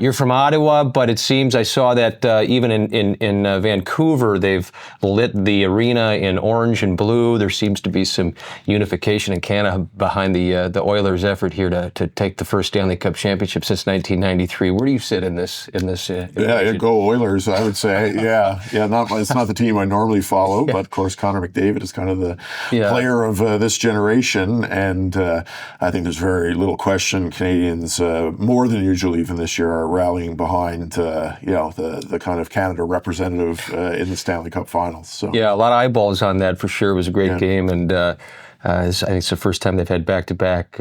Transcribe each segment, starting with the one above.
You're from Ottawa, but it seems I saw that even in Vancouver, they've lit the arena in orange and blue. There seems to be some unification in Canada behind the Oilers' effort here to take the first Stanley Cup championship since 1993. Where do you sit in this? Go Oilers! I would say, it's not the team I normally follow, but of course Connor McDavid is kind of the player of this generation, and I think there's very little question Canadians, more than usual even this year, are rallying behind the kind of Canada representative in the Stanley Cup Finals. So yeah, a lot of eyeballs on that for sure. It was a great game, and I think it's the first time they've had back-to-back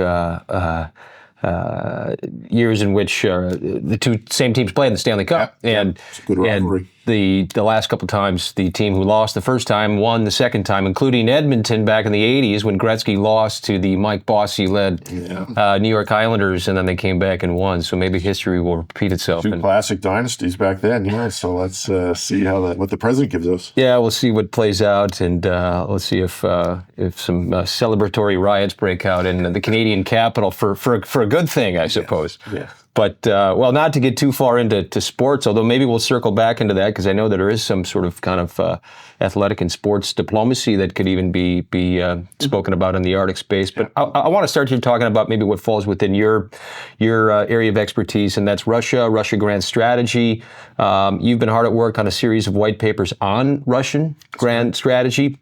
years in which the two same teams played in the Stanley Cup, and it's a good rivalry. The last couple of times, the team who lost the first time won the second time, including Edmonton back in the 80s when Gretzky lost to the Mike Bossy-led New York Islanders, and then they came back and won. So maybe history will repeat itself. Two classic dynasties back then, So let's see what the president gives us. Yeah, we'll see what plays out, and let's see if some celebratory riots break out in the Canadian capital for a good thing, I suppose. Yeah. But, not to get too far into sports, although maybe we'll circle back into that because I know that there is some sort of kind of athletic and sports diplomacy that could even be spoken about in the Arctic space. But I want to start here talking about maybe what falls within your area of expertise, and that's Russia grand strategy. You've been hard at work on a series of white papers on Russian grand strategy.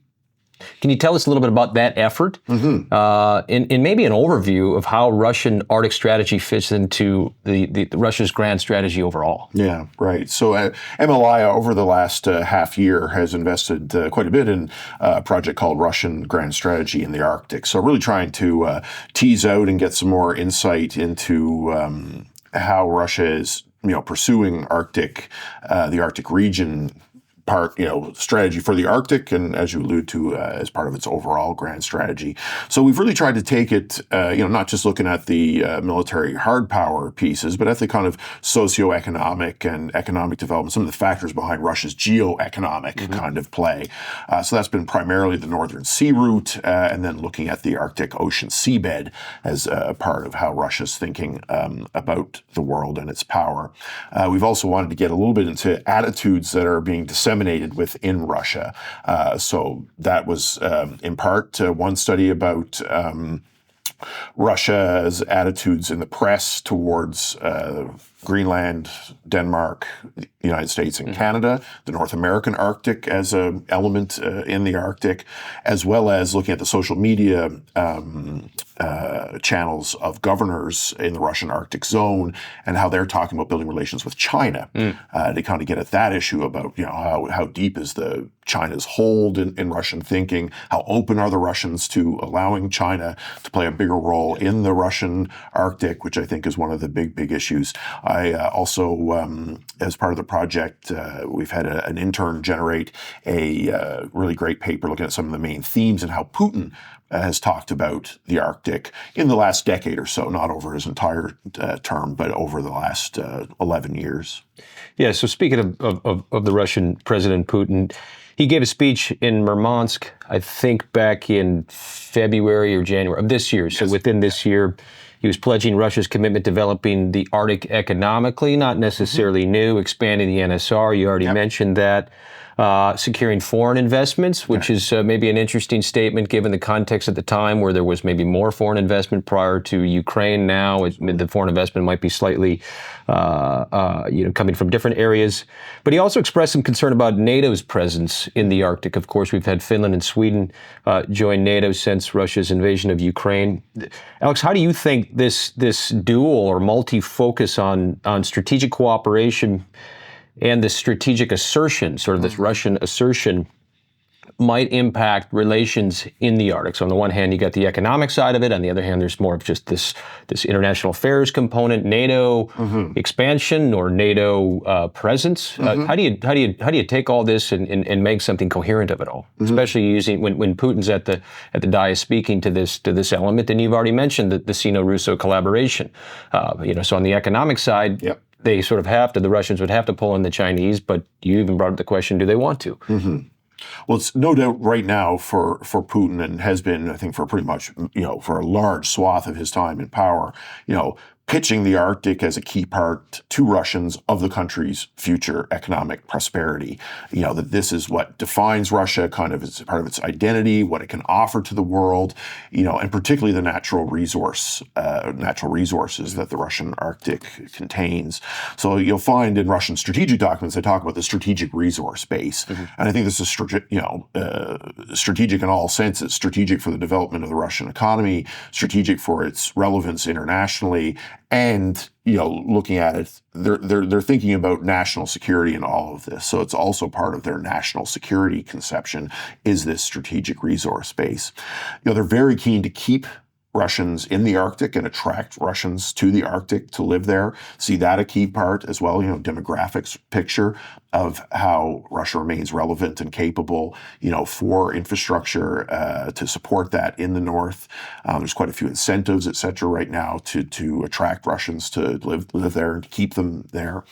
Can you tell us a little bit about that effort, and maybe an overview of how Russian Arctic strategy fits into the Russia's grand strategy overall? Yeah, right. So MLI over the last half year has invested quite a bit in a project called Russian Grand Strategy in the Arctic. So really trying to tease out and get some more insight into how Russia is pursuing the Arctic region strategy for the Arctic, and as you allude to, as part of its overall grand strategy. So we've really tried to take it, not just looking at the military hard power pieces, but at the kind of socioeconomic and economic development, some of the factors behind Russia's geoeconomic kind of play. So that's been primarily the Northern Sea route, and then looking at the Arctic Ocean seabed as a part of how Russia's thinking about the world and its power. We've also wanted to get a little bit into attitudes that are being disseminated within Russia. So that was in part one study about Russia's attitudes in the press towards Greenland, Denmark, the United States and Canada, the North American Arctic as an element in the Arctic, as well as looking at the social media channels of governors in the Russian Arctic zone and how they're talking about building relations with China to kind of get at that issue about how deep is China's hold in Russian thinking, how open are the Russians to allowing China to play a bigger role in the Russian Arctic, which I think is one of the big issues. I also, as part of the project, we've had an intern generate a really great paper looking at some of the main themes and how Putin has talked about the Arctic in the last decade or so, not over his entire term, but over the last 11 years. Yeah, so speaking of the Russian President Putin, he gave a speech in Murmansk, I think back in February or January of this year. So within this year, he was pledging Russia's commitment to developing the Arctic economically, not necessarily new, expanding the NSR. You already mentioned that. Securing foreign investments, which is maybe an interesting statement given the context at the time where there was maybe more foreign investment prior to Ukraine. Now the foreign investment might be slightly, coming from different areas. But he also expressed some concern about NATO's presence in the Arctic. Of course, we've had Finland and Sweden join NATO since Russia's invasion of Ukraine. Alex, how do you think this dual or multi-focus on strategic cooperation and this strategic assertion, sort of this Russian assertion, might impact relations in the Arctic? So on the one hand, you got the economic side of it. On the other hand, there's more of just this international affairs component, NATO expansion or NATO presence. How do you take all this and make something coherent of it all? Especially using when Putin's at the dais speaking to this element, and you've already mentioned the Sino-Russo collaboration. So on the economic side. Yep. They sort of the Russians would have to pull in the Chinese, but you even brought up the question, do they want to? Well, it's no doubt right now for Putin, and has been, I think, for pretty much, for a large swath of his time in power, pitching the Arctic as a key part to Russians of the country's future economic prosperity. That this is what defines Russia, kind of as part of its identity, what it can offer to the world, and particularly the natural resources that the Russian Arctic contains. So you'll find in Russian strategic documents, they talk about the strategic resource base. And I think this is strategic in all senses, strategic for the development of the Russian economy, strategic for its relevance internationally, and looking at it, they're thinking about national security in all of this. So it's also part of their national security conception is this strategic resource base. They're very keen to keep Russians in the Arctic and attract Russians to the Arctic to live there. See that a key part as well, demographics picture of how Russia remains relevant and capable, for infrastructure to support that in the north. There's quite a few incentives, et cetera, right now to attract Russians to live there and to keep them there.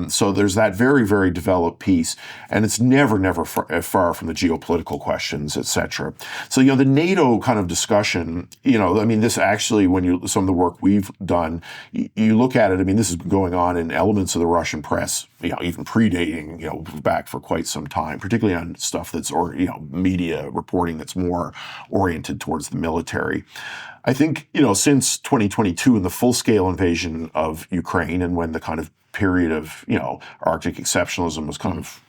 So there's that very, very developed piece, and it's never far from the geopolitical questions, et cetera. So, the NATO kind of discussion, this actually, some of the work we've done, you look at it, this has been going on in elements of the Russian press, even predating, back for quite some time, particularly on stuff that's, media reporting that's more oriented towards the military. I think, since 2022 and the full-scale invasion of Ukraine, and when the kind of period of, Arctic exceptionalism was kind of,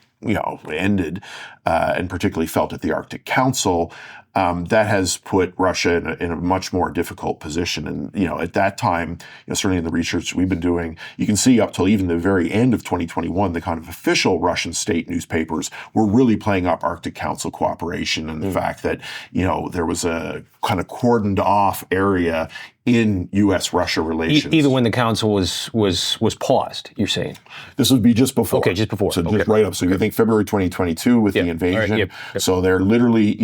ended, and particularly felt at the Arctic Council, that has put Russia in a much more difficult position. And, at that time, certainly in the research we've been doing, you can see up till even the very end of 2021, the kind of official Russian state newspapers were really playing up Arctic Council cooperation and the fact that, there was a kind of cordoned off area in U.S.-Russia relations. Even when the council was paused, you're saying? This would be just before. Okay, just before. So just right up. So you think February 2022 with the invasion. Right, So they're literally,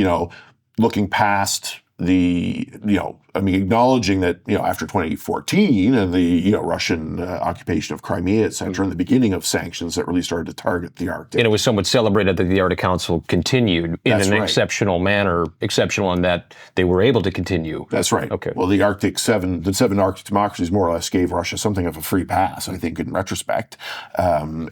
looking past the, acknowledging that, after 2014 and the, Russian occupation of Crimea, et cetera, and the beginning of sanctions that really started to target the Arctic. And it was somewhat celebrated that the Arctic Council continued in That's an right. exceptional manner, exceptional in that they were able to continue. That's right. Okay. Well, the seven Arctic democracies more or less gave Russia something of a free pass, I think, in retrospect, and,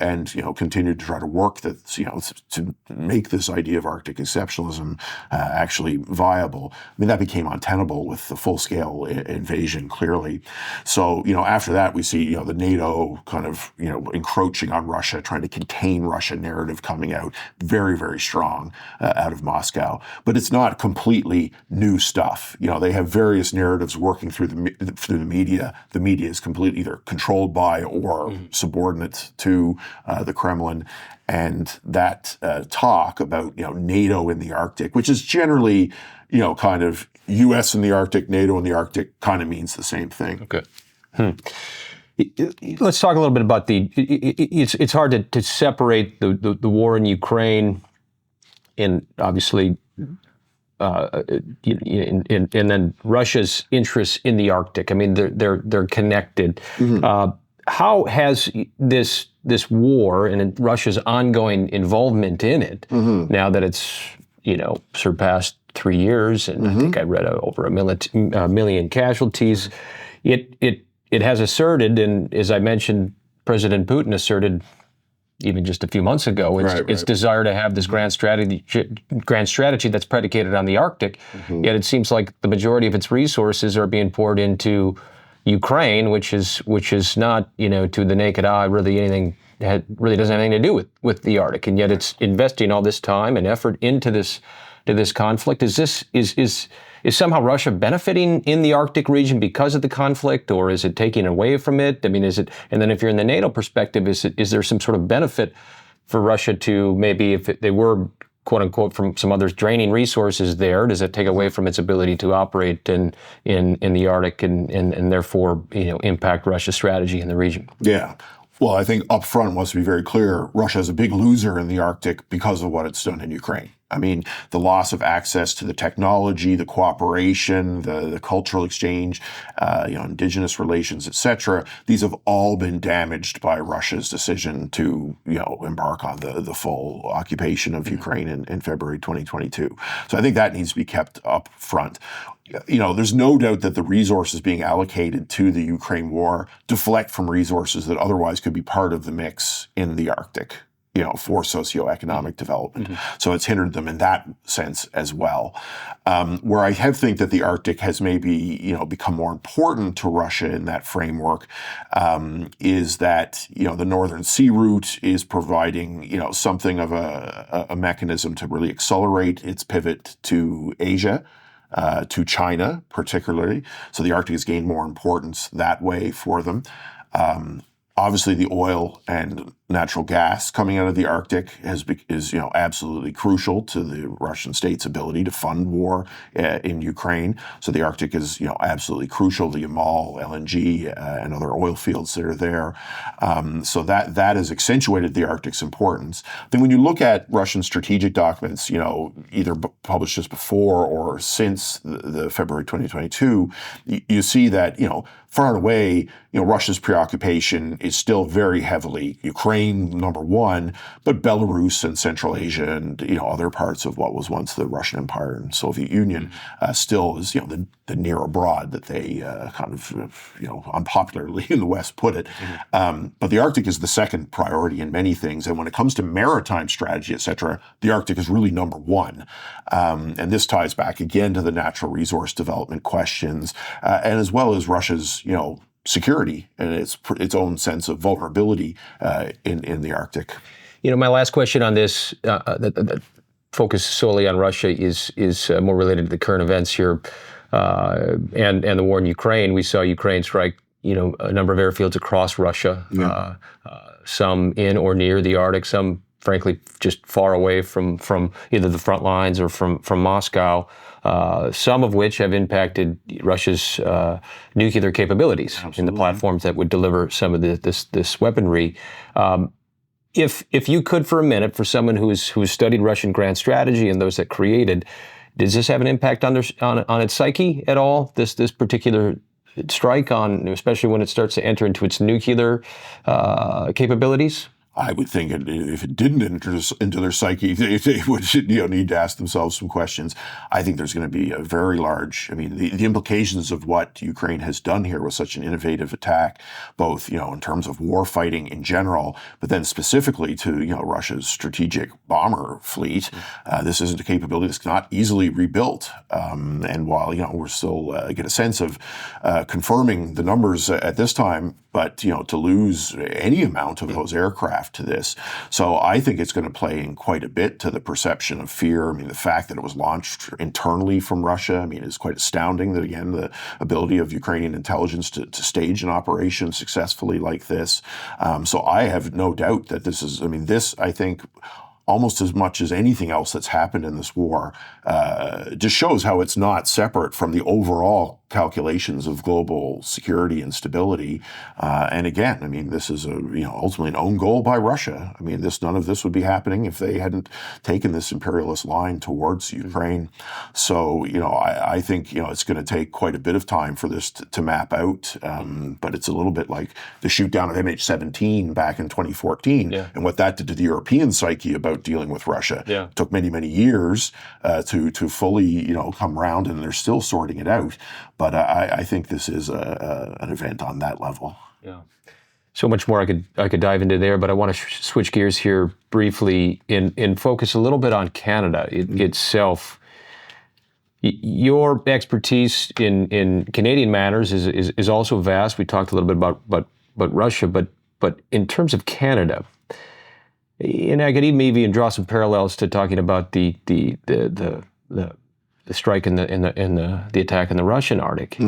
continued to try to work that, to make this idea of Arctic exceptionalism actually viable. That became untenable with the full-scale invasion, clearly. So, after that, we see, the NATO kind of, encroaching on Russia, trying to contain Russia narrative coming out very, very strong out of Moscow. But it's not completely new stuff. They have various narratives working through the media. The media is completely either controlled by or subordinate to the Kremlin. And that talk about, NATO in the Arctic, which is generally, kind of U.S. in the Arctic, NATO in the Arctic, kind of means the same thing. Okay. Let's talk a little bit about it's hard to separate the war in Ukraine and obviously and then Russia's interests in the Arctic. They're connected. How has this war and Russia's ongoing involvement in it, now that it's surpassed 3 years, and I think I read over a million casualties, it has asserted, and as I mentioned, President Putin asserted even just a few months ago, its desire to have this grand strategy that's predicated on the Arctic. Yet it seems like the majority of its resources are being poured into Ukraine, which is not, to the naked eye, really anything that really doesn't have anything to do with the Arctic, and yet it's investing all this time and effort into this conflict. Is somehow Russia benefiting in the Arctic region because of the conflict, or is it taking away from it? Is it? And then if you're in the NATO perspective, is there some sort of benefit for Russia to maybe, if they were quote unquote from some others draining resources there, does it take away from its ability to operate in the Arctic and therefore impact Russia's strategy in the region? Yeah. Well, I think up front wants to be very clear, Russia is a big loser in the Arctic because of what it's done in Ukraine. I mean, the loss of access to the technology, the cooperation, the cultural exchange, indigenous relations, etc. These have all been damaged by Russia's decision to, embark on the full occupation of Ukraine in February 2022. So I think that needs to be kept up front. There's no doubt that the resources being allocated to the Ukraine war deflect from resources that otherwise could be part of the mix in the Arctic, for socioeconomic development. So it's hindered them in that sense as well. Where I think that the Arctic has maybe, become more important to Russia in that framework is that, the Northern Sea Route is providing, something of a mechanism to really accelerate its pivot to Asia. To China, particularly. So the Arctic has gained more importance that way for them. Obviously, the oil and natural gas coming out of the Arctic is absolutely crucial to the Russian state's ability to fund war in Ukraine. So the Arctic is absolutely crucial. The Yamal, LNG, and other oil fields that are there. So that has accentuated the Arctic's importance. Then when you look at Russian strategic documents, either published just before or since the February 2022, you see that far and away, Russia's preoccupation is still very heavily Ukraine, number one, but Belarus and Central Asia and other parts of what was once the Russian Empire and Soviet Union still is the near abroad that they unpopularly in the West put it. But the Arctic is the second priority in many things, and when it comes to maritime strategy, etc., the Arctic is really number one. And this ties back again to the natural resource development questions, and as well as Russia's security and its own sense of vulnerability in the Arctic. My last question on this, that focus solely on Russia, is more related to the current events here and the war in Ukraine. We saw Ukraine strike, a number of airfields across Russia, some in or near the Arctic, some frankly just far away from either the front lines or from Moscow. Some of which have impacted Russia's nuclear capabilities. Absolutely. In the platforms that would deliver some of this weaponry. If you could, for a minute, for someone who's studied Russian grand strategy and those that created, does this have an impact on its psyche at all? This particular strike, especially when it starts to enter into its nuclear capabilities? I would think if it didn't enter into their psyche, they would need to ask themselves some questions. I think there's going to be a very large, the implications of what Ukraine has done here with such an innovative attack, both, in terms of war fighting in general, but then specifically to, Russia's strategic bomber fleet. This isn't a capability that's not easily rebuilt. And while, we're still get a sense of confirming the numbers at this time, but, to lose any amount of those aircraft to this. So I think it's going to play in quite a bit to the perception of fear. The fact that it was launched internally from Russia, is quite astounding that, again, the ability of Ukrainian intelligence to stage an operation successfully like this. So I have no doubt that this is, this, I think, almost as much as anything else that's happened in this war, just shows how it's not separate from the overall calculations of global security and stability. And again, this is ultimately an own goal by Russia. None of this would be happening if they hadn't taken this imperialist line towards Ukraine. So, I think, it's going to take quite a bit of time for this to map out. But it's a little bit like the shoot down of MH17 back in 2014 and what that did to the European psyche about dealing with Russia. It took many, many years to fully, come around, and they're still sorting it out. But I think this is an event on that level. Yeah. So much more I could dive into there, but I want to switch gears here briefly and focus a little bit on Canada itself. Your expertise in Canadian matters is also vast. We talked a little bit about Russia, but in terms of Canada, and I could even draw some parallels to talking about the strike and the attack in the Russian Arctic,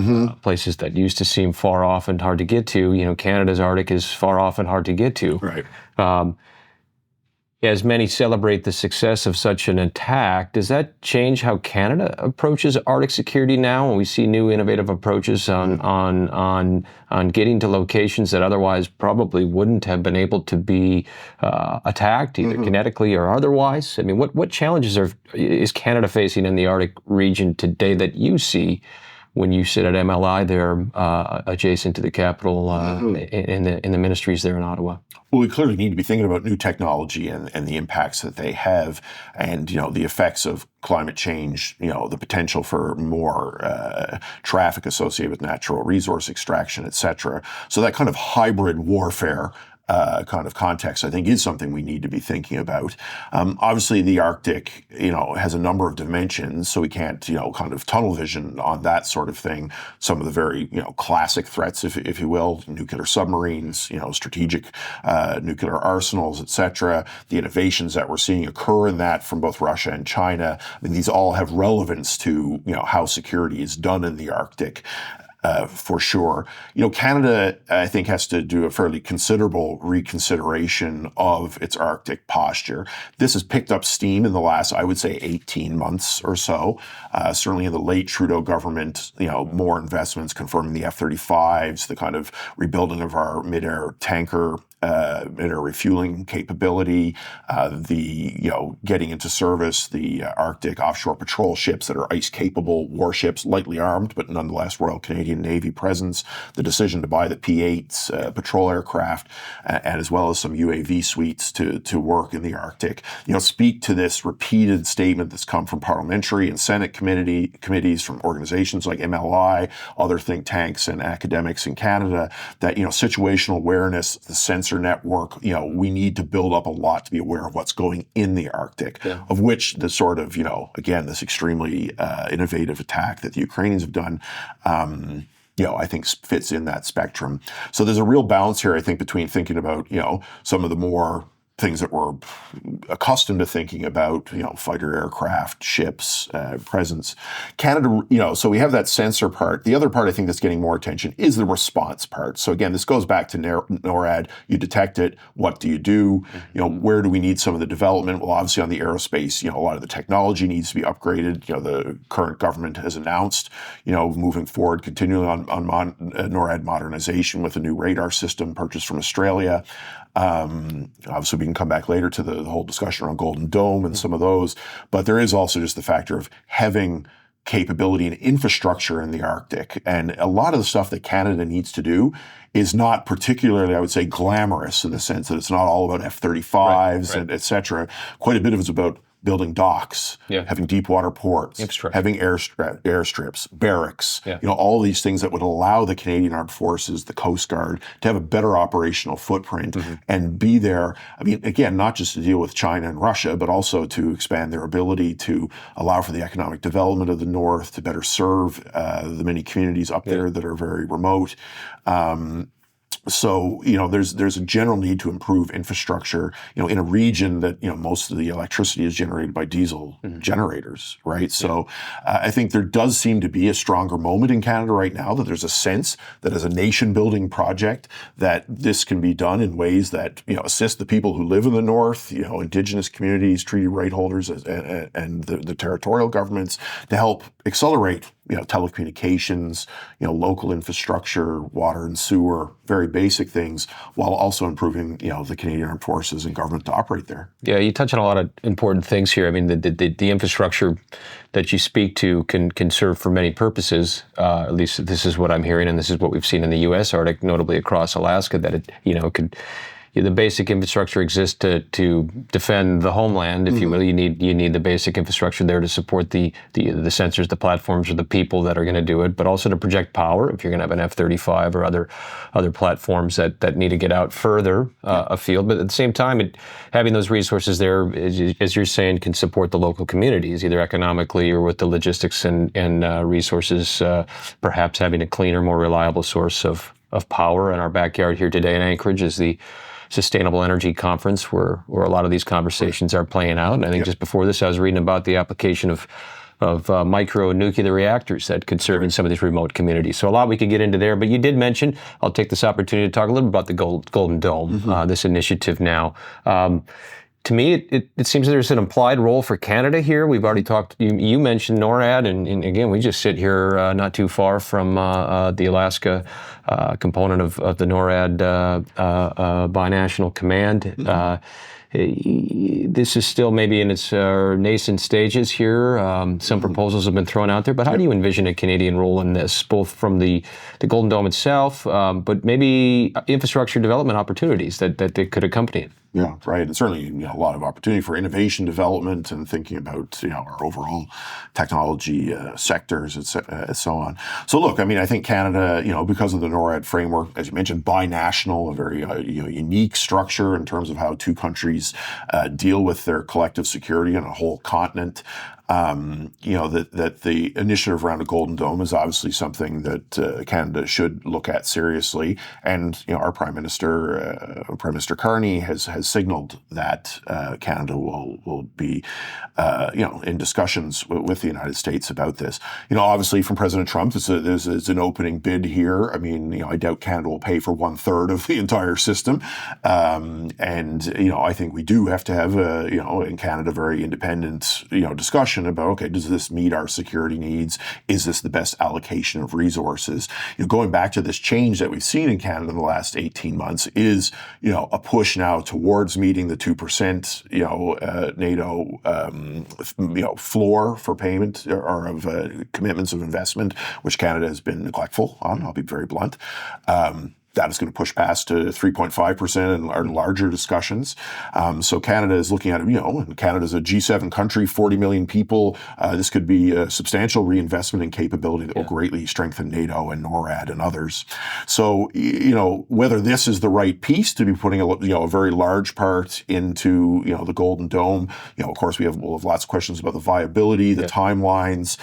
places that used to seem far off and hard to get to. Canada's Arctic is far off and hard to get to. Right. as many celebrate the success of such an attack, does that change how Canada approaches Arctic security now, when we see new innovative approaches on getting to locations that otherwise probably wouldn't have been able to be attacked, either kinetically or otherwise? I mean, what challenges is Canada facing in the Arctic region today that you see when you sit at MLI there, adjacent to the capital, in the ministries there in Ottawa? Well, we clearly need to be thinking about new technology and the impacts that they have, and the effects of climate change, the potential for more traffic associated with natural resource extraction, et cetera. So that kind of hybrid warfare kind of context, I think, is something we need to be thinking about. Obviously, the Arctic, has a number of dimensions, so we can't, kind of tunnel vision on that sort of thing. Some of the very, classic threats, if you will, nuclear submarines, strategic nuclear arsenals, et cetera, the innovations that we're seeing occur in that from both Russia and China. I mean, these all have relevance to, how security is done in the Arctic. For sure. Canada, I think, has to do a fairly considerable reconsideration of its Arctic posture. This has picked up steam in the last, I would say, 18 months or so. Certainly in the late Trudeau government, more investments confirming the F-35s, the kind of rebuilding of our mid-air tanker, mid-air refueling capability, the, getting into service the Arctic offshore patrol ships that are ice-capable warships, lightly armed, but nonetheless Royal Canadian Navy presence, the decision to buy the P-8s patrol aircraft, and as well as some UAV suites to work in the Arctic, speak to this repeated statement that's come from parliamentary and Senate committees, from organizations like MLI, other think tanks and academics in Canada, that, situational awareness, the sensor network, we need to build up a lot to be aware of what's going in the Arctic, of which the sort of, again, this extremely innovative attack that the Ukrainians have done, I think fits in that spectrum. So there's a real balance here, I think, between thinking about, some of the more things that we're accustomed to thinking about, fighter aircraft, ships, presence. Canada, so we have that sensor part. The other part I think that's getting more attention is the response part. So again, this goes back to NORAD. You detect it. What do you do? Where do we need some of the development? Well, obviously on the aerospace, a lot of the technology needs to be upgraded. The current government has announced, moving forward, continuing on NORAD modernization with a new radar system purchased from Australia. Obviously, we can come back later to the whole discussion around Golden Dome and some of those, but there is also just the factor of having capability and infrastructure in the Arctic. And a lot of the stuff that Canada needs to do is not particularly, I would say, glamorous in the sense that it's not all about F-35s and et cetera. Quite a bit of it's about building docks, having deep water ports, having airstrips, barracks, all these things that would allow the Canadian Armed Forces, the Coast Guard, to have a better operational footprint and be there. I mean, again, not just to deal with China and Russia, but also to expand their ability to allow for the economic development of the North, to better serve the many communities up there that are very remote. So, there's a general need to improve infrastructure, in a region that, most of the electricity is generated by diesel generators, right? So I think there does seem to be a stronger moment in Canada right now, that there's a sense that as a nation building project, that this can be done in ways that, assist the people who live in the North, Indigenous communities, treaty right holders, and the territorial governments, to help accelerate telecommunications, local infrastructure, water and sewer, very basic things, while also improving, the Canadian Armed Forces and government to operate there. Yeah, you touch on a lot of important things here. I mean, the infrastructure that you speak to can serve for many purposes. At least this is what I'm hearing, and this is what we've seen in the U.S. Arctic, notably across Alaska, that it, could. The basic infrastructure exists to defend the homeland, if you will. You need the basic infrastructure there to support the sensors, the platforms, or the people that are going to do it, but also to project power if you're going to have an F-35 or other platforms that need to get out further afield. But at the same time, having those resources there, as you're saying, can support the local communities, either economically or with the logistics and resources, perhaps having a cleaner, more reliable source of power. In our backyard here today in Anchorage is the Sustainable Energy Conference, where a lot of these conversations are playing out. And I think just before this, I was reading about the application of micro nuclear reactors that could serve in some of these remote communities. So a lot we could get into there. But you did mention, I'll take this opportunity to talk a little bit about the Golden Dome, this initiative now. to me, it seems there's an implied role for Canada here. We've already talked. You mentioned NORAD, and again, we just sit here not too far from the Alaska component of the NORAD binational command. This is still maybe in its nascent stages here. Some proposals have been thrown out there, but how do you envision a Canadian role in this, both from the Golden Dome itself, but maybe infrastructure development opportunities that could accompany it? Yeah, right. And certainly, a lot of opportunity for innovation development and thinking about, our overall technology sectors, and so on. So look, I think Canada, because of the NORAD framework, as you mentioned, binational, a very unique structure in terms of how two countries deal with their collective security on a whole continent. That the initiative around a Golden Dome is obviously something that Canada should look at seriously. And our Prime Minister, Prime Minister Carney, has signaled that Canada will be in discussions with the United States about this. Obviously from President Trump, there's an opening bid here. I doubt Canada will pay for 1/3 of the entire system. I think we do have to have in Canada very independent discussion about, okay, does this meet our security needs? Is this the best allocation of resources? Going back to this change that we've seen in Canada in the last 18 months is, a push now towards meeting the 2%, NATO, floor for payment or of commitments of investment, which Canada has been neglectful on. I'll be very blunt. That is going to push past to 3.5% and larger discussions. So Canada is looking at it, and Canada's a G7 country, 40 million people. This could be a substantial reinvestment in capability that will greatly strengthen NATO and NORAD and others. So, whether this is the right piece to be putting a very large part into, the Golden Dome, of course, we'll have lots of questions about the viability, the timelines,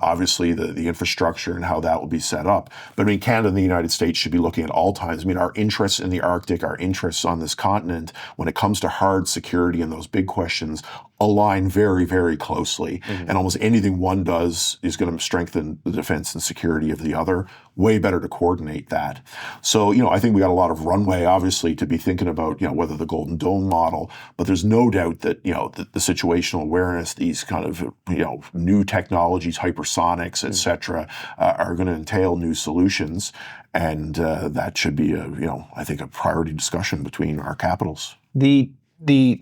obviously the infrastructure and how that will be set up. But Canada and the United States should be looking at all times. Our interests in the Arctic, our interests on this continent, when it comes to hard security and those big questions, align very, very closely. And almost anything one does is going to strengthen the defense and security of the other. Way better to coordinate that. So, I think we got a lot of runway, obviously, to be thinking about, whether the Golden Dome model, but there's no doubt that, the situational awareness, these kind of, new technologies, hypersonics, et cetera, are going to entail new solutions. And that should be I think a priority discussion between our capitals. The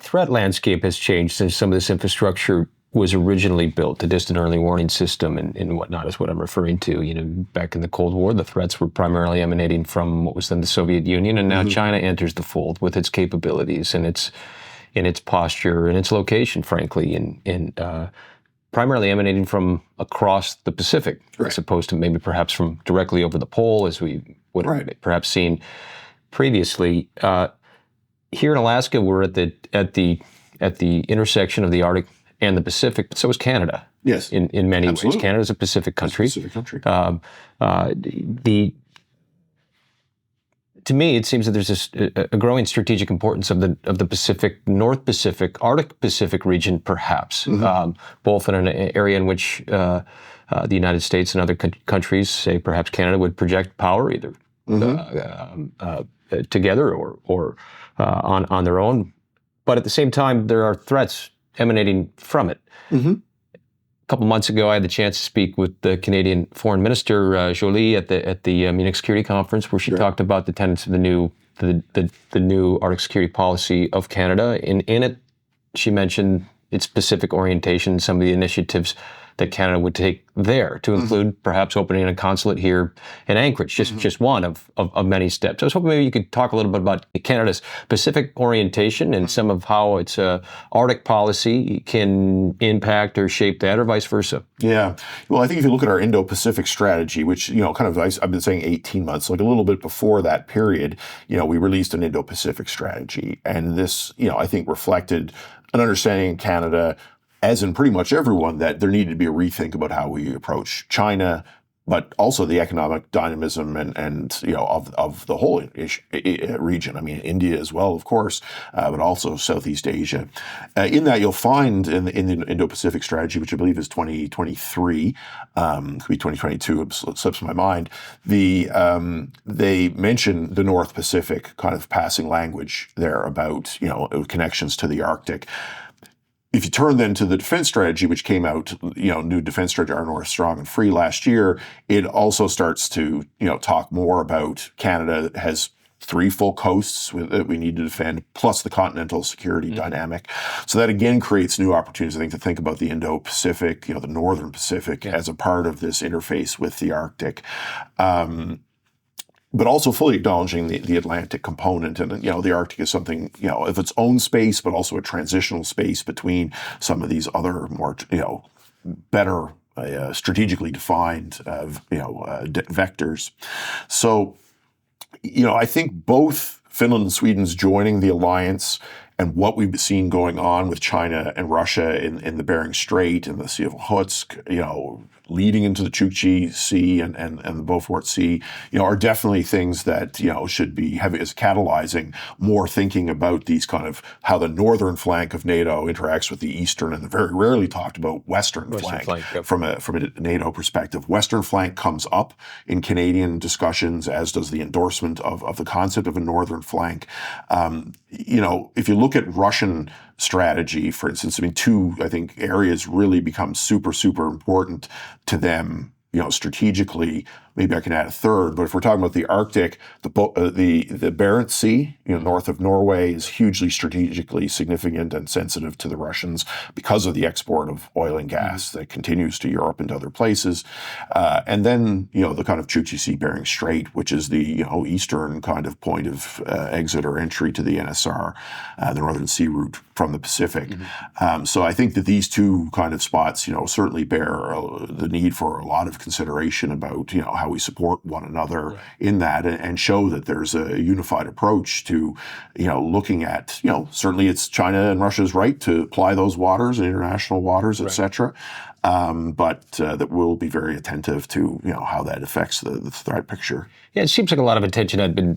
threat landscape has changed since some of this infrastructure was originally built. The distant early warning system and whatnot is what I'm referring to. Back in the Cold War, the threats were primarily emanating from what was then the Soviet Union, and now China enters the fold with its capabilities and its posture and its location, frankly, and primarily emanating from across the Pacific, as opposed to maybe perhaps from directly over the pole, as we would have perhaps seen previously. Here in Alaska, we're at the intersection of the Arctic and the Pacific, but so is Canada. Yes, in many ways, Canada is a Pacific country. To me, it seems that there's a growing strategic importance of the Pacific, North Pacific, Arctic Pacific region, perhaps, both in an area in which the United States and other countries, say perhaps Canada, would project power either together or on their own. But at the same time, there are threats emanating from it. A couple months ago, I had the chance to speak with the Canadian Foreign Minister Jolie at the Munich Security Conference, where she talked about the tenets of the new Arctic security policy of Canada. In it, she mentioned its Pacific orientation, some of the initiatives that Canada would take there, to include perhaps opening a consulate here in Anchorage, just one of many steps. I was hoping maybe you could talk a little bit about Canada's Pacific orientation and some of how its Arctic policy can impact or shape that, or vice versa. Yeah. Well, I think if you look at our Indo-Pacific strategy, which, I've been saying 18 months, like a little bit before that period, we released an Indo-Pacific strategy. And this, I think reflected an understanding in Canada, as in pretty much everyone, that there needed to be a rethink about how we approach China, but also the economic dynamism and of the whole region. I mean, India as well, of course, but also Southeast Asia. In that, you'll find in the Indo-Pacific strategy, which I believe is 2023, could be 2022, it slips my mind. They mention the North Pacific kind of passing language there about connections to the Arctic. If you turn then to the defense strategy, which came out, new defense strategy, Our North Strong and Free last year, it also starts to, talk more about Canada has 3 full coasts that we need to defend, plus the continental security dynamic. So that again creates new opportunities, I think, to think about the Indo-Pacific, the Northern Pacific as a part of this interface with the Arctic. But also fully acknowledging the Atlantic component. And, the Arctic is something, of its own space, but also a transitional space between some of these other more, better strategically defined, vectors. So, I think both Finland and Sweden's joining the alliance and what we've seen going on with China and Russia in the Bering Strait and the Sea of Okhotsk, leading into the Chukchi Sea and the Beaufort Sea, are definitely things that, should be as catalyzing more thinking about these kind of how the northern flank of NATO interacts with the eastern and the very rarely talked about western flank yep. from a NATO perspective. Western flank comes up in Canadian discussions, as does the endorsement of the concept of a northern flank. If you look at Russian strategy, for instance, two, I think, areas really become super, super important to them, strategically. Maybe I can add a third, but if we're talking about the Arctic, the Barents Sea, north of Norway, is hugely strategically significant and sensitive to the Russians because of the export of oil and gas that continues to Europe and to other places. And then, the kind of Chukchi Sea, Bering Strait, which is the, eastern kind of point of exit or entry to the NSR, the Northern Sea route from the Pacific. So I think that these two kind of spots, certainly bear the need for a lot of consideration about, how we support one another in that and show that there's a unified approach to, looking at, certainly it's China and Russia's right to apply those waters, international waters, et cetera. But that we'll be very attentive to, how that affects the threat picture. Yeah, it seems like a lot of attention had been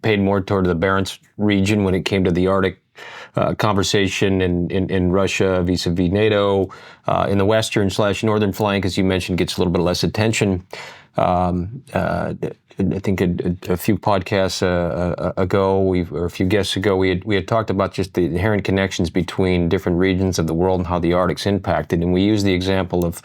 paid more toward the Barents region when it came to the Arctic conversation in Russia vis-a-vis NATO. In the western/northern flank, as you mentioned, gets a little bit less attention. I think a few podcasts ago, or a few guests ago, we had talked about just the inherent connections between different regions of the world and how the Arctic's impacted. And we used the example of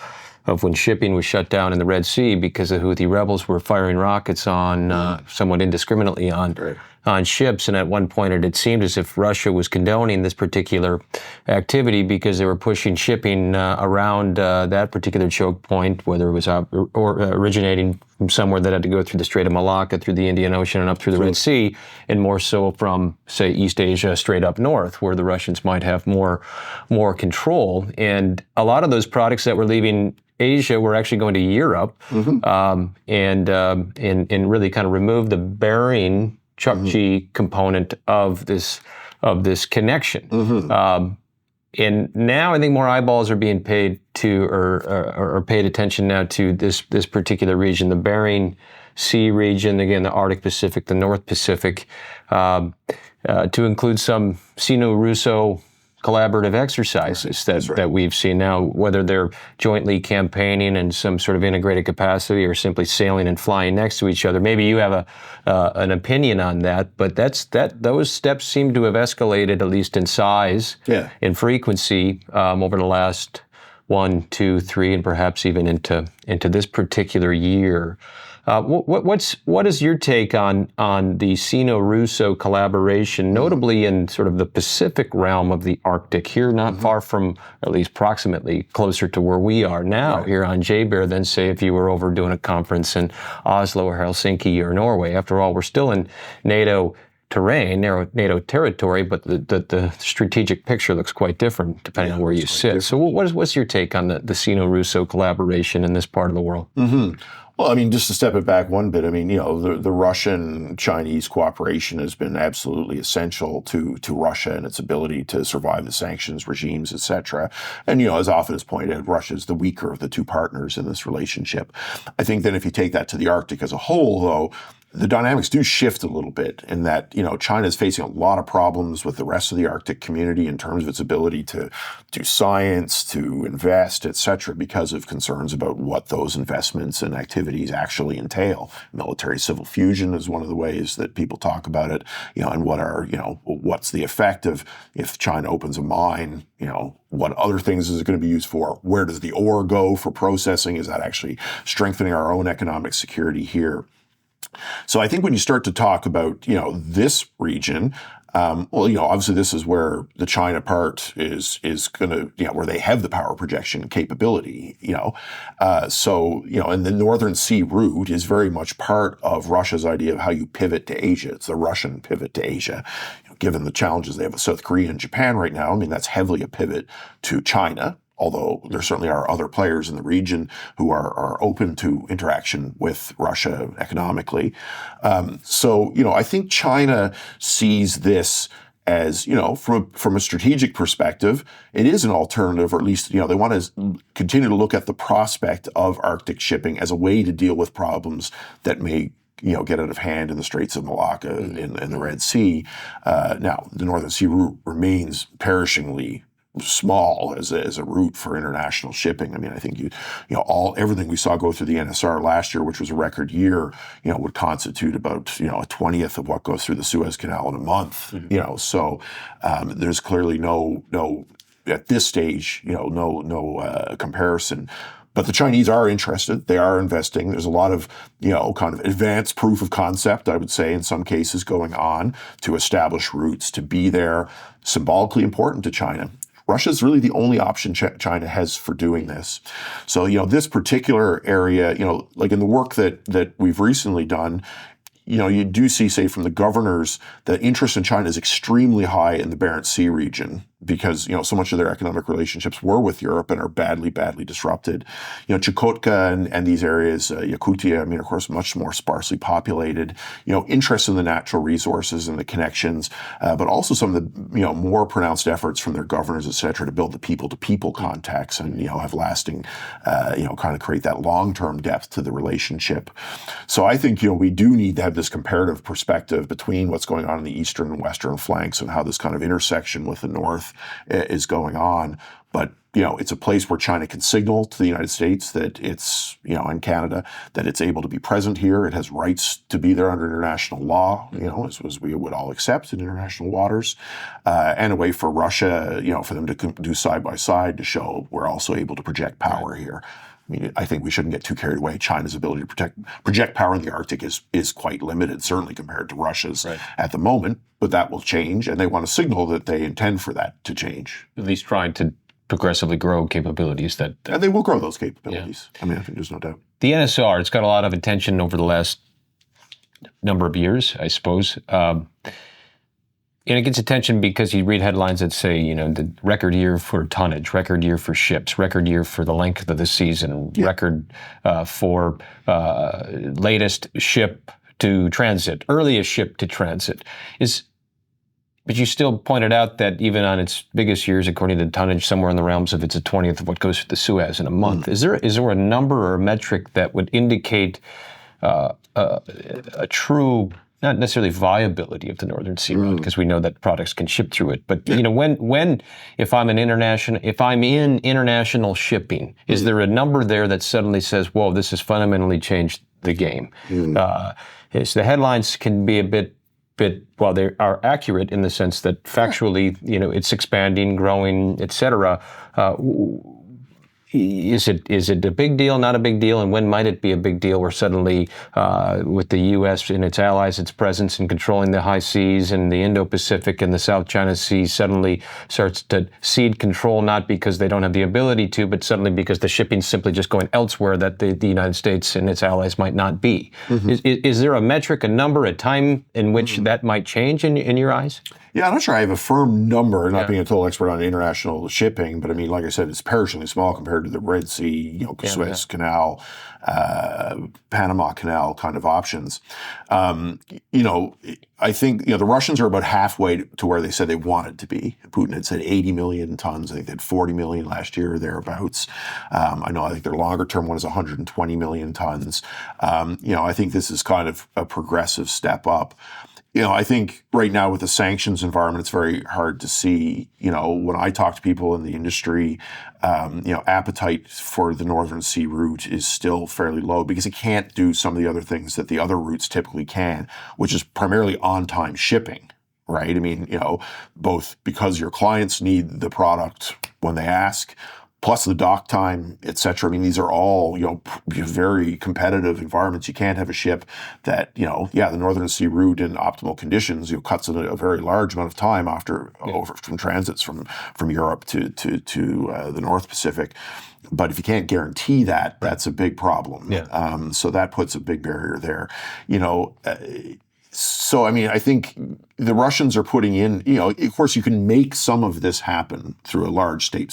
when shipping was shut down in the Red Sea because the Houthi rebels were firing rockets on somewhat indiscriminately on ships. And at one point it seemed as if Russia was condoning this particular activity because they were pushing shipping around that particular choke point, whether it was originating from somewhere that had to go through the Strait of Malacca, through the Indian Ocean, and up through the Red Sea, and more so from, say, East Asia straight up north, where the Russians might have more control. And a lot of those products that were leaving Asia were actually going to Europe, and really kind of remove the Bering Chukchi component of this connection. And now I think more eyeballs are being paid to, or paid attention now to this particular region, the Bering Sea region, again, the Arctic Pacific, the North Pacific, to include some Sino-Russo collaborative exercises that we've seen now, whether they're jointly campaigning in some sort of integrated capacity or simply sailing and flying next to each other. Maybe you have an opinion on that, but those steps seem to have escalated, at least in size and frequency, over the last 1, 2, 3, and perhaps even into this particular year. What is your take on the Sino-Russo collaboration, notably in sort of the Pacific realm of the Arctic here, not far from, at least proximately, closer to where we are now here on JBear than, say, if you were over doing a conference in Oslo or Helsinki or Norway? After all, we're still in NATO terrain, NATO territory, but the strategic picture looks quite different depending on where you sit. So what's your take on the Sino-Russo collaboration in this part of the world? Well, I mean, just to step it back one bit, I mean, the Russian-Chinese cooperation has been absolutely essential to Russia and its ability to survive the sanctions regimes, et cetera. And, as often is pointed out, Russia is the weaker of the two partners in this relationship. I think then if you take that to the Arctic as a whole, though, the dynamics do shift a little bit in that, China is facing a lot of problems with the rest of the Arctic community in terms of its ability to do science, to invest, et cetera, because of concerns about what those investments and activities actually entail. Military-civil fusion is one of the ways that people talk about it, and what's the effect of if China opens a mine, what other things is it going to be used for? Where does the ore go for processing? Is that actually strengthening our own economic security here? So I think when you start to talk about, this region, obviously this is where the China part is going to, where they have the power projection capability, and the Northern Sea route is very much part of Russia's idea of how you pivot to Asia. It's the Russian pivot to Asia. Given the challenges they have with South Korea and Japan right now, I mean, that's heavily a pivot to China. Although there certainly are other players in the region who are open to interaction with Russia economically. I think China sees this as, from a strategic perspective, it is an alternative, or at least, they want to continue to look at the prospect of Arctic shipping as a way to deal with problems that may get out of hand in the Straits of Malacca and the Red Sea. Now, the Northern Sea route remains perishingly small as a route for international shipping. I mean, I think everything we saw go through the NSR last year, which was a record year, would constitute about a 20th of what goes through the Suez Canal in a month. So there's clearly no at this stage, no comparison. But the Chinese are interested. They are investing. There's a lot of, kind of advanced proof of concept, I would say, in some cases going on to establish routes, to be there, symbolically important to China. Russia is really the only option China has for doing this. So, this particular area, like in the work that we've recently done, you do see, say, from the governors, that interest in China is extremely high in the Bering Sea region because, so much of their economic relationships were with Europe and are badly, badly disrupted. Chukotka and these areas, Yakutia, I mean, of course, much more sparsely populated, interest in the natural resources and the connections, but also some of the, more pronounced efforts from their governors, et cetera, to build the people-to-people contacts and, have lasting, kind of create that long-term depth to the relationship. So I think, we do need to have this comparative perspective between what's going on in the eastern and western flanks and how this kind of intersection with the north is going on. But, it's a place where China can signal to the United States that it's, and Canada, that it's able to be present here. It has rights to be there under international law, as we would all accept in international waters, and a way for Russia, for them to do side by side to show we're also able to project power here. I mean, I think we shouldn't get too carried away. China's ability to project power in the Arctic is quite limited, certainly compared to Russia's at the moment, but that will change, and they want to signal that they intend for that to change. At least trying to progressively grow capabilities that... And they will grow those capabilities. Yeah. I mean, I think there's no doubt. The NSR, it's got a lot of attention over the last number of years, I suppose. And it gets attention because you read headlines that say, the record year for tonnage, record year for ships, record year for the length of the season, record for latest ship to transit, earliest ship to transit. But you still pointed out that even on its biggest years, according to tonnage, somewhere in the realms of it's a 20th of what goes through the Suez in a month. Is there a number or a metric that would indicate a true, not necessarily viability of the Northern Sea route, because we know that products can ship through it. But if I'm in international shipping, is there a number there that suddenly says, "Whoa, this has fundamentally changed the game"? The headlines can be a bit, while they are accurate in the sense that factually, it's expanding, growing, et cetera. is it a big deal, not a big deal, and when might it be a big deal where suddenly with the U.S. and its allies, its presence in controlling the high seas and the Indo-Pacific and the South China Sea suddenly starts to cede control, not because they don't have the ability to, but suddenly because the shipping's simply just going elsewhere that the United States and its allies might not be. Is there a metric, a number, a time in which that might change in your eyes? Yeah, I'm not sure I have a firm number, not being a total expert on international shipping, but I mean, like I said, it's perishingly small compared to the Red Sea, Suez Canal, Panama Canal kind of options. I think, the Russians are about halfway to where they said they wanted to be. Putin had said 80 million tons. I think they had 40 million last year or thereabouts. I think their longer term one is 120 million tons. I think this is kind of a progressive step up. I think right now with the sanctions environment, it's very hard to see, when I talk to people in the industry, appetite for the Northern Sea route is still fairly low because it can't do some of the other things that the other routes typically can, which is primarily on-time shipping, right? I mean, both because your clients need the product when they ask, plus the dock time, et cetera. I mean, these are all, very competitive environments. You can't have a ship that, the Northern Sea route in optimal conditions, cuts in a very large amount of time over from transits from Europe to the North Pacific. But if you can't guarantee that, that's a big problem. Yeah. So that puts a big barrier there. So, I think the Russians are putting in, of course, you can make some of this happen through a large state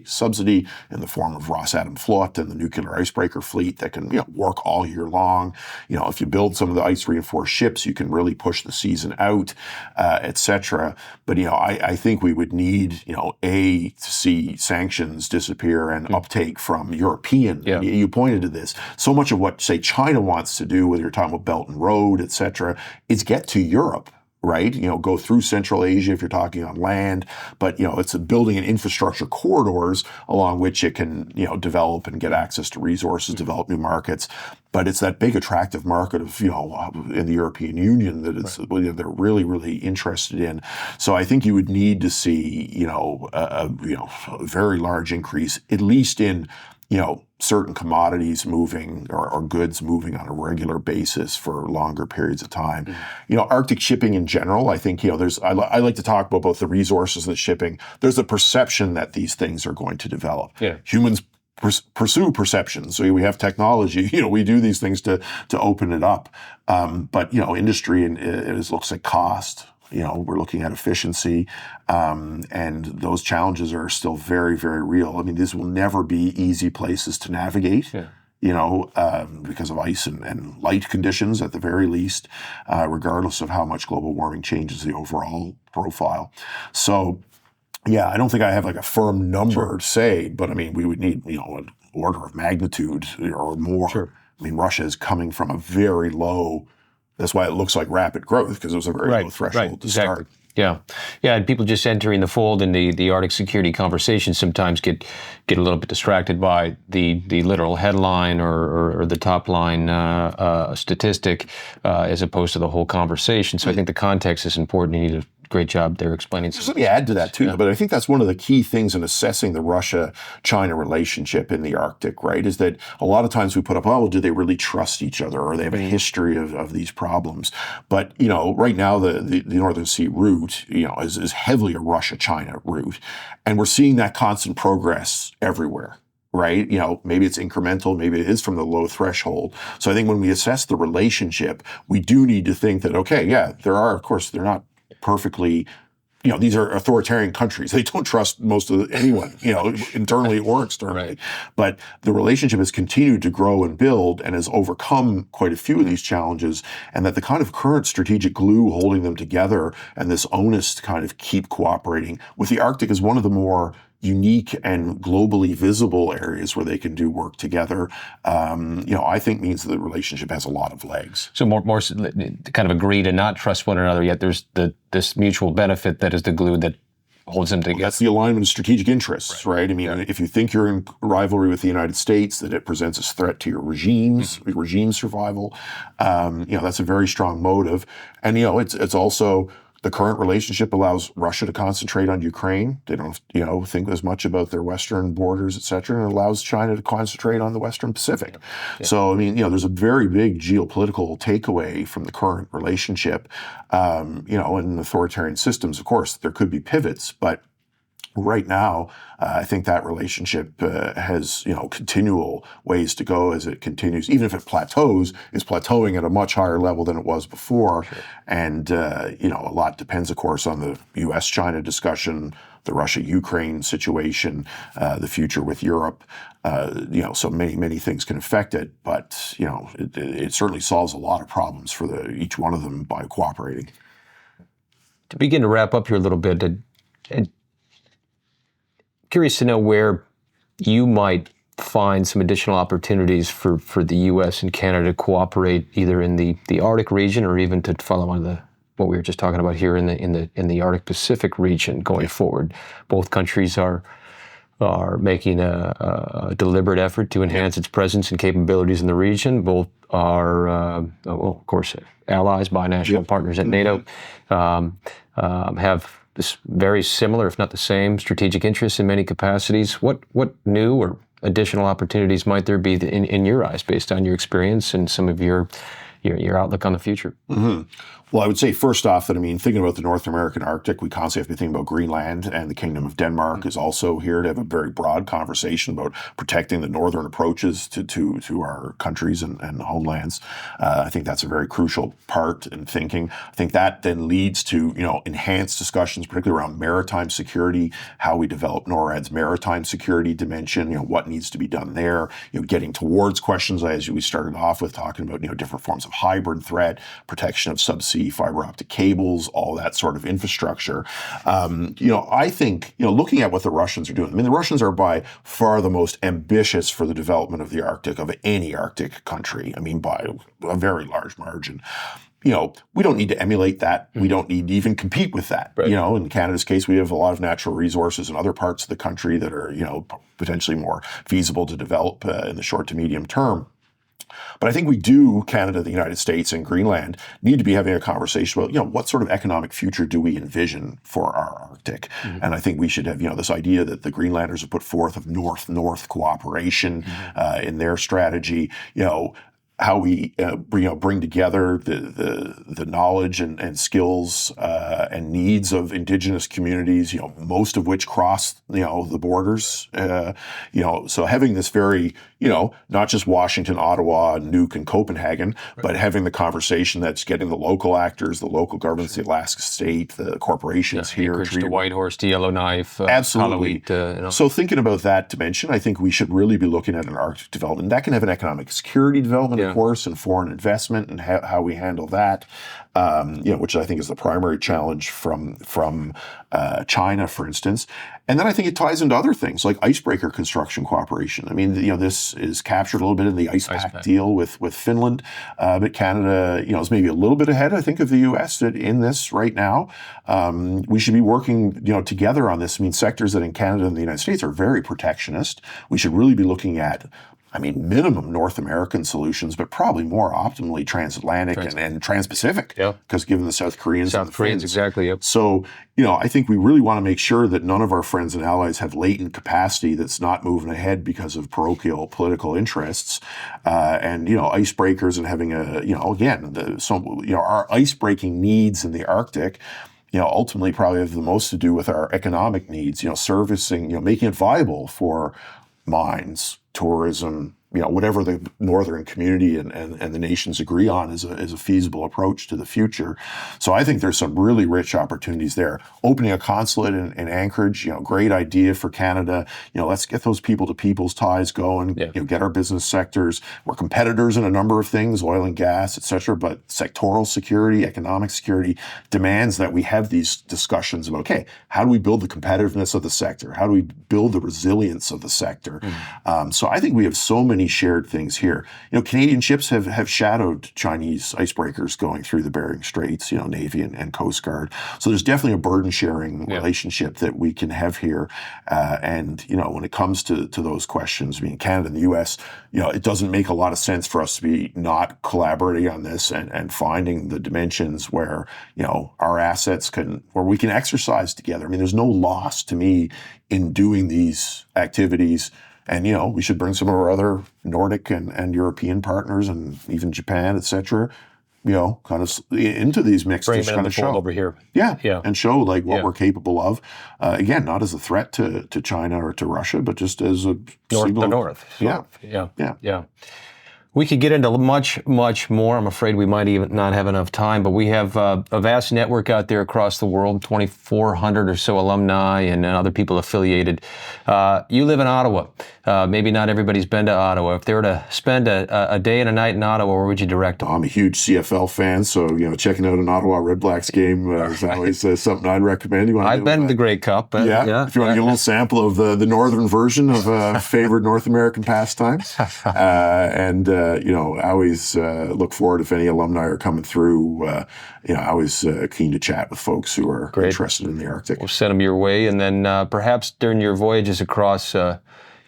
subsidy in the form of Rosatomflot and the nuclear icebreaker fleet that can, work all year long. If you build some of the ice-reinforced ships, you can really push the season out, et cetera. But, I think we would need, to see sanctions disappear and uptake from European. Yeah. You pointed to this. So much of what, say, China wants to do, whether you're talking about Belt and Road, et cetera, is get to Europe, right? Go through Central Asia if you're talking on land, but it's building an infrastructure corridors along which it can develop and get access to resources, develop new markets. But it's that big attractive market of in the European Union that it's they're really, really interested in. So I think you would need to see a very large increase, at least in certain commodities moving or goods moving on a regular basis for longer periods of time. Arctic shipping in general, I think, I like to talk about both the resources and the shipping. There's a perception that these things are going to develop. Yeah. Humans pursue perceptions. So we have technology, we do these things to open it up. But, industry, and it looks like cost. We're looking at efficiency, and those challenges are still very, very real. These will never be easy places to navigate, because of ice and light conditions at the very least, regardless of how much global warming changes the overall profile. So, I don't think I have like a firm number to say, but we would need, an order of magnitude or more. Sure. Russia is coming from a very low. That's why it looks like rapid growth, because it was a very low threshold to start. Yeah, and people just entering the fold in the Arctic security conversation sometimes get a little bit distracted by the literal headline or the top line statistic as opposed to the whole conversation. So I think the context is important. You need a great job there explaining. Let me add to that too, but I think that's one of the key things in assessing the Russia-China relationship in the Arctic, right? Is that a lot of times we put up, do they really trust each other, or they have a history of these problems? But right now the Northern Sea route, is heavily a Russia-China route, and we're seeing that constant progress everywhere. Right? Maybe it's incremental, maybe it is from the low threshold. So I think when we assess the relationship, we do need to think that, they're not perfectly, these are authoritarian countries. They don't trust most of anyone, internally or externally. Right. But the relationship has continued to grow and build and has overcome quite a few of these challenges, and that the kind of current strategic glue holding them together and this onus to kind of keep cooperating with the Arctic is one of the more unique and globally visible areas where they can do work together, I think means that the relationship has a lot of legs. So more kind of agree to not trust one another, yet there's this mutual benefit that is the glue that holds them together. Well, that's the alignment of strategic interests, right? If you think you're in rivalry with the United States, that it presents a threat to your regime survival, that's a very strong motive. And, it's also the current relationship allows Russia to concentrate on Ukraine. They don't, think as much about their western borders, et cetera, and it allows China to concentrate on the Western Pacific. Yeah. So, there's a very big geopolitical takeaway from the current relationship. In authoritarian systems, of course, there could be pivots, but right now, I think that relationship has, continual ways to go as it continues. Even if it plateaus, it's plateauing at a much higher level than it was before. Sure. And, a lot depends, of course, on the U.S.-China discussion, the Russia-Ukraine situation, the future with Europe. So many things can affect it. But, it certainly solves a lot of problems for each one of them by cooperating. To begin to wrap up here a little bit, curious to know where you might find some additional opportunities for the U.S. and Canada to cooperate, either in the Arctic region or even to follow on what we were just talking about here in the Arctic Pacific region going forward. Both countries are making a deliberate effort to enhance its presence and capabilities in the region. Both are, of course, allies, binational partners at NATO, have this very similar, if not the same, strategic interests in many capacities. What new or additional opportunities might there be in your eyes, based on your experience and some of your outlook on the future? Mm-hmm. Well, I would say first off that, thinking about the North American Arctic, we constantly have to think about Greenland, and the Kingdom of Denmark is also here to have a very broad conversation about protecting the northern approaches to our countries and homelands. I think that's a very crucial part in thinking. I think that then leads to, enhanced discussions, particularly around maritime security, how we develop NORAD's maritime security dimension, what needs to be done there, getting towards questions as we started off with talking about, different forms of hybrid threat, protection of subsea fiber optic cables, all that sort of infrastructure. I think, looking at what the Russians are doing, the Russians are by far the most ambitious for the development of the Arctic of any Arctic country. By a very large margin. We don't need to emulate that. We don't need to even compete with that. Right. In Canada's case, we have a lot of natural resources in other parts of the country that are, potentially more feasible to develop in the short to medium term. But I think we do, Canada, the United States, and Greenland, need to be having a conversation about, what sort of economic future do we envision for our Arctic? Mm-hmm. And I think we should have, this idea that the Greenlanders have put forth of North-North cooperation in their strategy, how we bring together the knowledge and skills and needs of Indigenous communities, most of which cross the borders. So having this very not just Washington, Ottawa, Nuuk, and Copenhagen, right, but having the conversation that's getting the local actors, the local governments, the Alaska State, the corporations here, Anchorage to Whitehorse to Yellowknife, absolutely. Halloween, So thinking about that dimension, I think we should really be looking at an Arctic development that can have an economic security development. Of course, and foreign investment and how we handle that, which I think is the primary challenge from China, for instance. And then I think it ties into other things like icebreaker construction cooperation. This is captured a little bit in the Ice Pack deal with Finland, but Canada, is maybe a little bit ahead, I think, of the U.S. in this right now. We should be working, together on this. Sectors that in Canada and the United States are very protectionist. We should really be looking at minimum North American solutions, but probably more optimally transatlantic and trans-Pacific. Because given the South Koreans, exactly. Yep. So, I think we really want to make sure that none of our friends and allies have latent capacity that's not moving ahead because of parochial political interests. And icebreakers and having our ice-breaking needs in the Arctic, ultimately probably have the most to do with our economic needs, servicing, making it viable for mines, tourism, whatever the northern community and the nations agree on is a feasible approach to the future. So I think there's some really rich opportunities there. Opening a consulate in Anchorage, great idea for Canada. Let's get those people-to-peoples ties going. Get our business sectors. We're competitors in a number of things, oil and gas, et cetera. But sectoral security, economic security demands that we have these discussions about, okay, how do we build the competitiveness of the sector? How do we build the resilience of the sector? So I think we have so many many shared things here. Canadian ships have shadowed Chinese icebreakers going through the Bering Straits, Navy and Coast Guard. So there's definitely a burden-sharing relationship that we can have here. And when it comes to those questions, Canada and the U.S., it doesn't make a lot of sense for us to be not collaborating on this and finding the dimensions where, our assets where we can exercise together. There's no loss to me in doing these activities. And, we should bring some of our other Nordic and European partners and even Japan, et cetera, kind of into these mixes. Bring them in the fold over here. Yeah. And show what we're capable of. Again, not as a threat to China or to Russia, but just as a north. Yeah. We could get into much, much more. I'm afraid we might even not have enough time, but we have a vast network out there across the world, 2,400 or so alumni and other people affiliated. You live in Ottawa. Maybe not everybody's been to Ottawa. If they were to spend a day and a night in Ottawa, where would you direct them? I'm a huge CFL fan, so checking out an Ottawa Red Blacks game is always something I'd recommend. I've been to the Grey Cup. If you want to get a little sample of the northern version of favorite North American pastimes. I always look forward if any alumni are coming through. I was keen to chat with folks who are interested in the Arctic. We'll send them your way, and then perhaps during your voyages across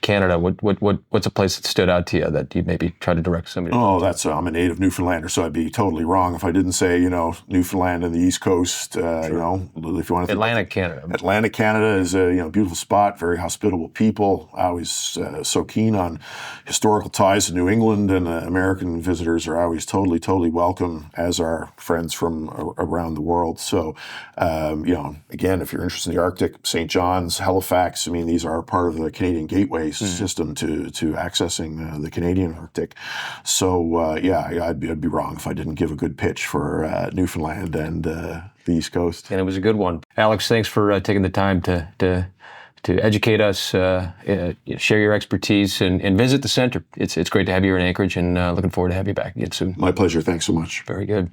Canada, what's a place that stood out to you that you'd maybe try to direct somebody? Oh, I'm a native Newfoundlander, so I'd be totally wrong if I didn't say, Newfoundland and the East Coast, if you want to Atlantic Canada. Atlantic Canada is a beautiful spot, very hospitable people. I always so keen on historical ties to New England, and American visitors are always totally, totally welcome, as are friends from around the world. So, again, if you're interested in the Arctic, St. John's, Halifax, these are part of the Canadian Gateway system to accessing the Canadian Arctic. So I'd be wrong if I didn't give a good pitch for Newfoundland and the East Coast. And it was a good one. Alex, thanks for taking the time to educate us, share your expertise, and visit the center. It's great to have you here in Anchorage, and looking forward to have you back again soon. My pleasure. Thanks so much. Very good.